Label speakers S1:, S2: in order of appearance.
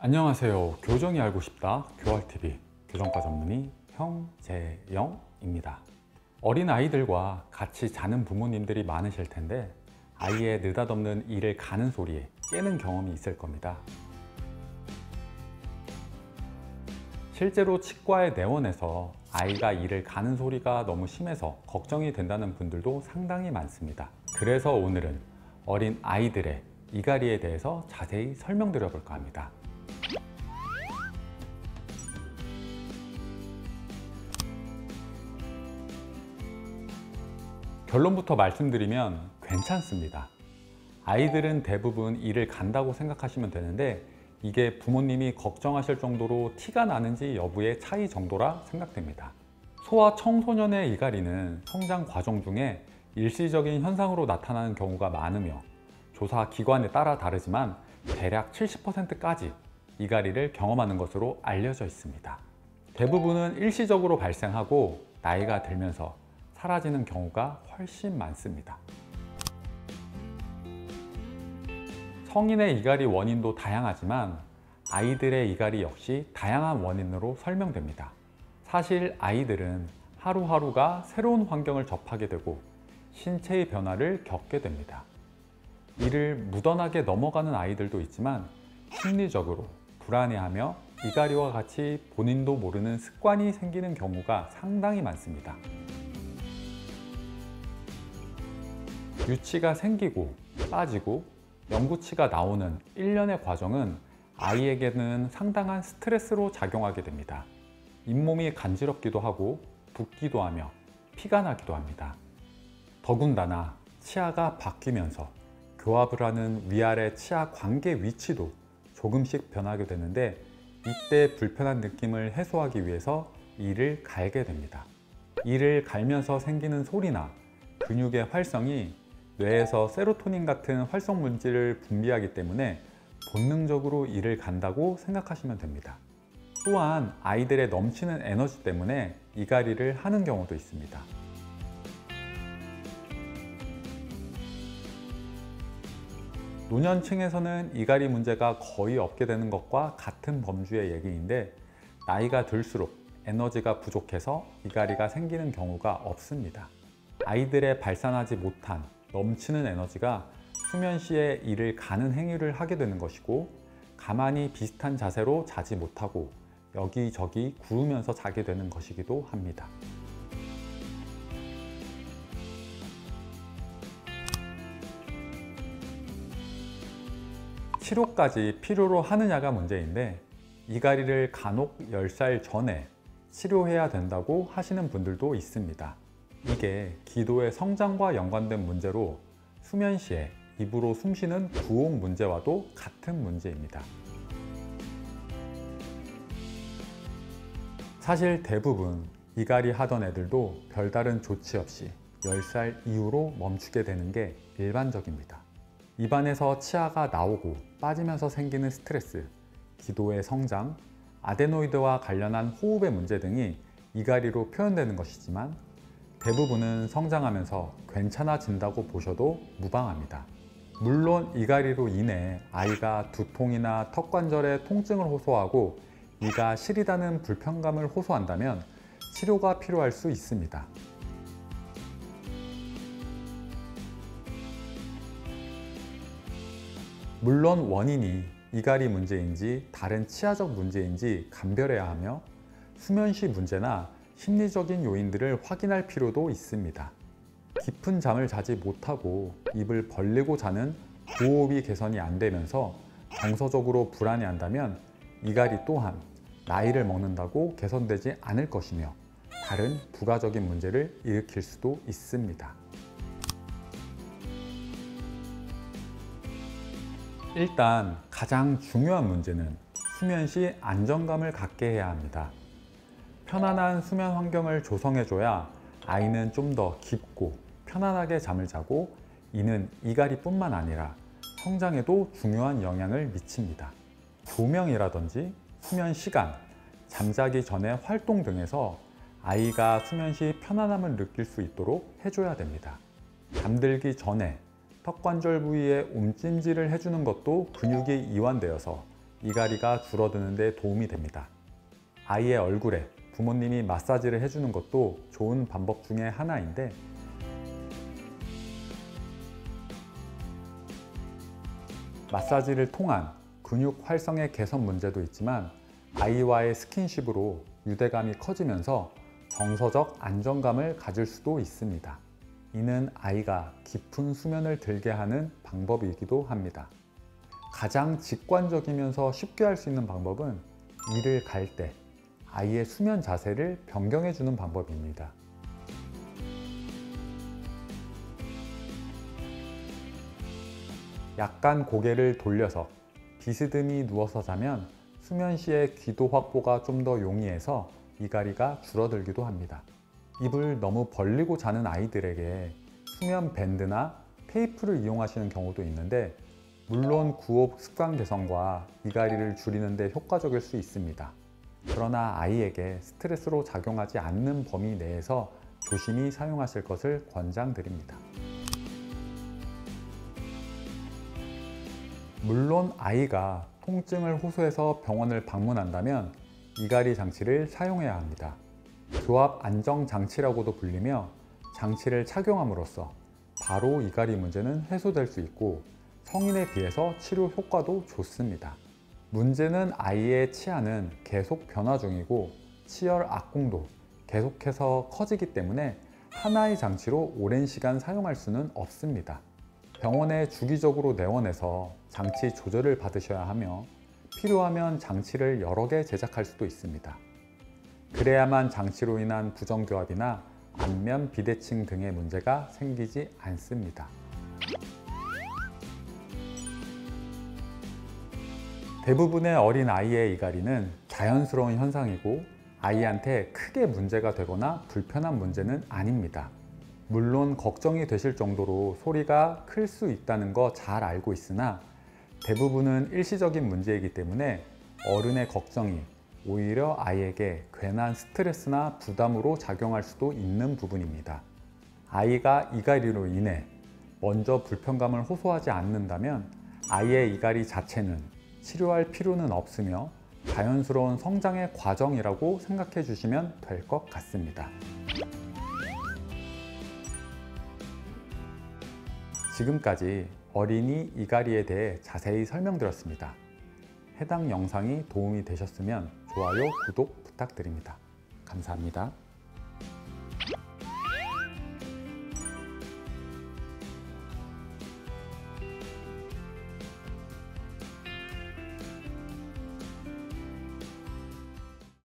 S1: 안녕하세요. 교정이 알고 싶다 교활TV 교정과 전문의 형재영입니다. 어린 아이들과 같이 자는 부모님들이 많으실 텐데 아이의 느닷없는 이를 가는 소리에 깨는 경험이 있을 겁니다. 실제로 치과에 내원해서 아이가 이를 가는 소리가 너무 심해서 걱정이 된다는 분들도 상당히 많습니다. 그래서 오늘은 어린 아이들의 이갈이에 대해서 자세히 설명드려 볼까 합니다. 결론부터 말씀드리면 괜찮습니다. 아이들은 대부분 이를 간다고 생각하시면 되는데 이게 부모님이 걱정하실 정도로 티가 나는지 여부의 차이 정도라 생각됩니다. 소아 청소년의 이갈이는 성장 과정 중에 일시적인 현상으로 나타나는 경우가 많으며 조사 기관에 따라 다르지만 대략 70%까지 이갈이를 경험하는 것으로 알려져 있습니다. 대부분은 일시적으로 발생하고 나이가 들면서 사라지는 경우가 훨씬 많습니다. 성인의 이갈이 원인도 다양하지만 아이들의 이갈이 역시 다양한 원인으로 설명됩니다. 사실 아이들은 하루하루가 새로운 환경을 접하게 되고 신체의 변화를 겪게 됩니다. 이를 무던하게 넘어가는 아이들도 있지만 심리적으로 불안해하며 이갈이와 같이 본인도 모르는 습관이 생기는 경우가 상당히 많습니다. 유치가 생기고 빠지고 영구치가 나오는 일련의 과정은 아이에게는 상당한 스트레스로 작용하게 됩니다. 잇몸이 간지럽기도 하고 붓기도 하며 피가 나기도 합니다. 더군다나 치아가 바뀌면서 교합을 하는 위아래 치아 관계 위치도 조금씩 변하게 되는데 이때 불편한 느낌을 해소하기 위해서 이를 갈게 됩니다. 이를 갈면서 생기는 소리나 근육의 활성이 뇌에서 세로토닌 같은 활성 물질을 분비하기 때문에 본능적으로 이를 간다고 생각하시면 됩니다. 또한 아이들의 넘치는 에너지 때문에 이갈이를 하는 경우도 있습니다. 노년층에서는 이갈이 문제가 거의 없게 되는 것과 같은 범주의 얘기인데 나이가 들수록 에너지가 부족해서 이갈이가 생기는 경우가 없습니다. 아이들의 발산하지 못한 넘치는 에너지가 수면 시에 이를 가는 행위를 하게 되는 것이고 가만히 비슷한 자세로 자지 못하고 여기저기 구르면서 자게 되는 것이기도 합니다. 치료까지 필요로 하느냐가 문제인데 이갈이를 간혹 10살 전에 치료해야 된다고 하시는 분들도 있습니다. 이게 기도의 성장과 연관된 문제로 수면 시에 입으로 숨쉬는 구호 문제와도 같은 문제입니다. 사실 대부분 이갈이 하던 애들도 별다른 조치 없이 10살 이후로 멈추게 되는 게 일반적입니다. 입안에서 치아가 나오고 빠지면서 생기는 스트레스, 기도의 성장, 아데노이드와 관련한 호흡의 문제 등이 이갈이로 표현되는 것이지만 대부분은 성장하면서 괜찮아진다고 보셔도 무방합니다. 물론 이갈이로 인해 아이가 두통이나 턱관절의 통증을 호소하고 이가 시리다는 불편감을 호소한다면 치료가 필요할 수 있습니다. 물론 원인이 이갈이 문제인지 다른 치아적 문제인지 감별해야 하며 수면시 문제나 심리적인 요인들을 확인할 필요도 있습니다. 깊은 잠을 자지 못하고 입을 벌리고 자는 구호흡이 개선이 안 되면서 정서적으로 불안해한다면 이갈이 또한 나이를 먹는다고 개선되지 않을 것이며 다른 부가적인 문제를 일으킬 수도 있습니다. 일단 가장 중요한 문제는 수면 시 안정감을 갖게 해야 합니다. 편안한 수면 환경을 조성해줘야 아이는 좀 더 깊고 편안하게 잠을 자고 이는 이갈이뿐만 아니라 성장에도 중요한 영향을 미칩니다. 조명이라든지 수면 시간, 잠자기 전의 활동 등에서 아이가 수면 시 편안함을 느낄 수 있도록 해줘야 됩니다. 잠들기 전에 턱관절 부위에 옴찜질을 해주는 것도 근육이 이완되어서 이갈이가 줄어드는 데 도움이 됩니다. 아이의 얼굴에 부모님이 마사지를 해주는 것도 좋은 방법 중에 하나인데, 마사지를 통한 근육 활성의 개선 문제도 있지만 아이와의 스킨십으로 유대감이 커지면서 정서적 안정감을 가질 수도 있습니다. 이는 아이가 깊은 수면을 들게 하는 방법이기도 합니다. 가장 직관적이면서 쉽게 할 수 있는 방법은 이를 갈 때 아이의 수면 자세를 변경해 주는 방법입니다. 약간 고개를 돌려서 비스듬히 누워서 자면 수면 시에 기도 확보가 좀 더 용이해서 이갈이가 줄어들기도 합니다. 입을 너무 벌리고 자는 아이들에게 수면 밴드나 테이프를 이용하시는 경우도 있는데, 물론 구호 습관 개선과 이갈이를 줄이는 데 효과적일 수 있습니다. 그러나 아이에게 스트레스로 작용하지 않는 범위 내에서 조심히 사용하실 것을 권장드립니다. 물론 아이가 통증을 호소해서 병원을 방문한다면 이갈이 장치를 사용해야 합니다. 교합 안정 장치라고도 불리며 장치를 착용함으로써 바로 이갈이 문제는 해소될 수 있고 성인에 비해서 치료 효과도 좋습니다. 문제는 아이의 치아는 계속 변화 중이고 치열 악공도 계속해서 커지기 때문에 하나의 장치로 오랜 시간 사용할 수는 없습니다. 병원에 주기적으로 내원해서 장치 조절을 받으셔야 하며 필요하면 장치를 여러 개 제작할 수도 있습니다. 그래야만 장치로 인한 부정교합이나 안면 비대칭 등의 문제가 생기지 않습니다. 대부분의 어린 아이의 이갈이는 자연스러운 현상이고 아이한테 크게 문제가 되거나 불편한 문제는 아닙니다. 물론 걱정이 되실 정도로 소리가 클 수 있다는 거 잘 알고 있으나 대부분은 일시적인 문제이기 때문에 어른의 걱정이 오히려 아이에게 괜한 스트레스나 부담으로 작용할 수도 있는 부분입니다. 아이가 이갈이로 인해 먼저 불편감을 호소하지 않는다면 아이의 이갈이 자체는 치료할 필요는 없으며 자연스러운 성장의 과정이라고 생각해 주시면 될 것 같습니다. 지금까지 어린이 이갈이에 대해 자세히 설명드렸습니다. 해당 영상이 도움이 되셨으면 좋아요, 구독 부탁드립니다. 감사합니다.